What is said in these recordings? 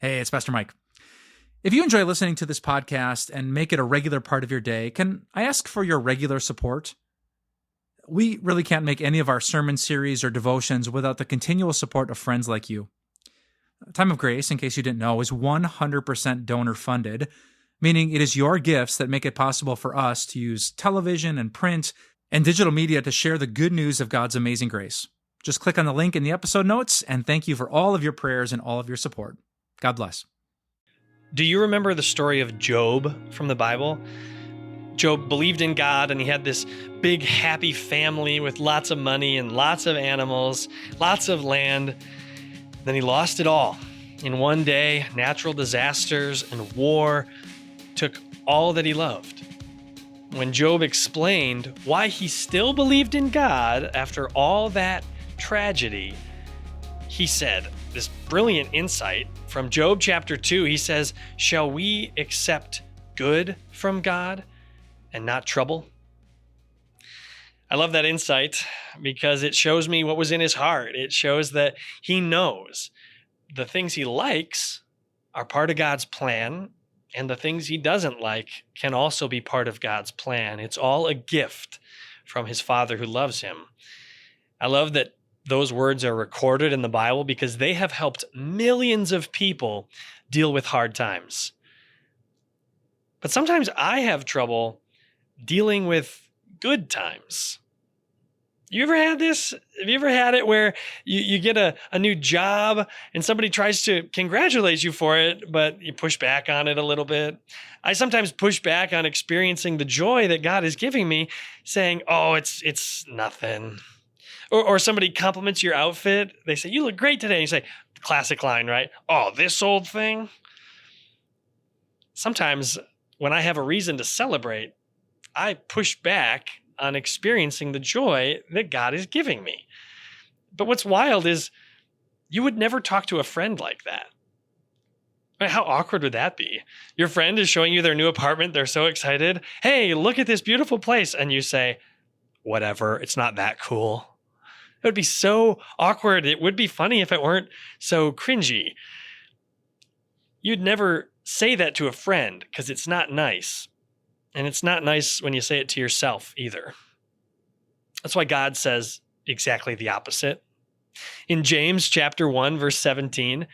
Hey, it's Pastor Mike. If you enjoy listening to this podcast and make it a regular part of your day, can I ask for your regular support? We really can't make any of our sermon series or devotions without the continual support of friends like you. Time of Grace, in case you didn't know, is 100% donor funded, meaning it is your gifts that make it possible for us to use television and print and digital media to share the good news of God's amazing grace. Just click on the link in the episode notes, and thank you for all of your prayers and all of your support. God bless. Do you remember the story of Job from the Bible? Job believed in God, and he had this big, happy family with lots of money and lots of animals, lots of land. Then he lost it all. In one day, natural disasters and war took all that he loved. When Job explained why he still believed in God after all that tragedy, he said, this brilliant insight from Job chapter 2, he says, "Shall we accept good from God and not trouble?" I love that insight because it shows me what was in his heart. It shows that he knows the things he likes are part of God's plan, and the things he doesn't like can also be part of God's plan. It's all a gift from his Father who loves him. I love that those words are recorded in the Bible because they have helped millions of people deal with hard times. But sometimes I have trouble dealing with good times. You ever had this? Have you ever had it where you get a new job and somebody tries to congratulate you for it, but you push back on it a little bit? I sometimes push back on experiencing the joy that God is giving me, saying, "Oh, it's nothing." Or somebody compliments your outfit. They say, "You look great today." And you say, classic line, right? "Oh, this old thing." Sometimes when I have a reason to celebrate, I push back on experiencing the joy that God is giving me. But what's wild is you would never talk to a friend like that. Right? How awkward would that be? Your friend is showing you their new apartment. They're so excited. "Hey, look at this beautiful place." And you say, "Whatever, it's not that cool." It would be so awkward. It would be funny if it weren't so cringy. You'd never say that to a friend because it's not nice. And it's not nice when you say it to yourself either. That's why God says exactly the opposite. In James chapter 1, verse 17,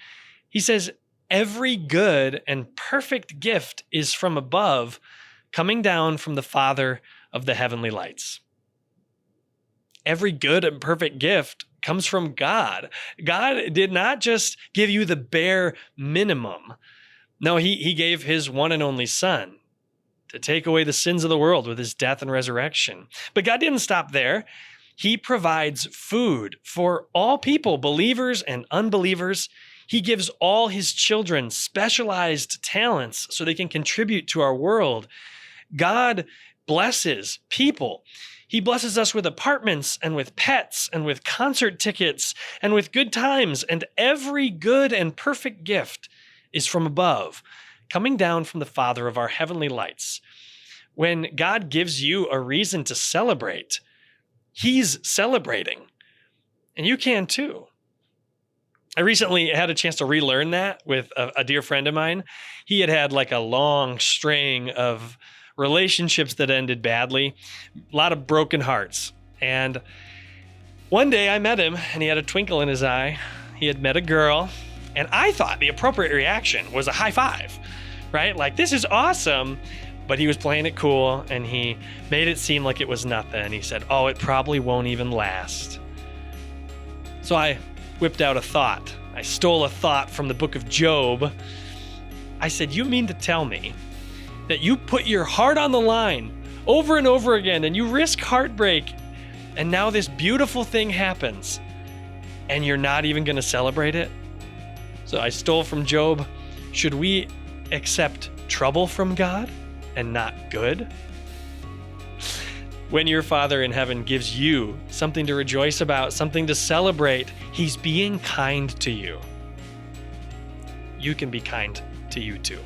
he says, "Every good and perfect gift is from above, coming down from the Father of the heavenly lights." Every good and perfect gift comes from God. God did not just give you the bare minimum. No, he gave his one and only Son to take away the sins of the world with his death and resurrection. But God didn't stop there. He provides food for all people, believers and unbelievers. He gives all his children specialized talents so they can contribute to our world. God blesses people. He blesses us with apartments and with pets and with concert tickets and with good times. And every good and perfect gift is from above, coming down from the Father of our heavenly lights. When God gives you a reason to celebrate, he's celebrating. And you can too. I recently had a chance to relearn that with a dear friend of mine. He had like a long string of relationships that ended badly, a lot of broken hearts. And one day I met him and he had a twinkle in his eye. He had met a girl, and I thought the appropriate reaction was a high five, right? Like, this is awesome. But he was playing it cool and he made it seem like it was nothing. He said, "Oh, it probably won't even last." So I whipped out a thought. I stole a thought from the book of Job. I said, "You mean to tell me that you put your heart on the line over and over again and you risk heartbreak, and now this beautiful thing happens and you're not even going to celebrate it?" So I stole from Job, should we accept trouble from God and not good? When your Father in heaven gives you something to rejoice about, something to celebrate, he's being kind to you. You can be kind to you too.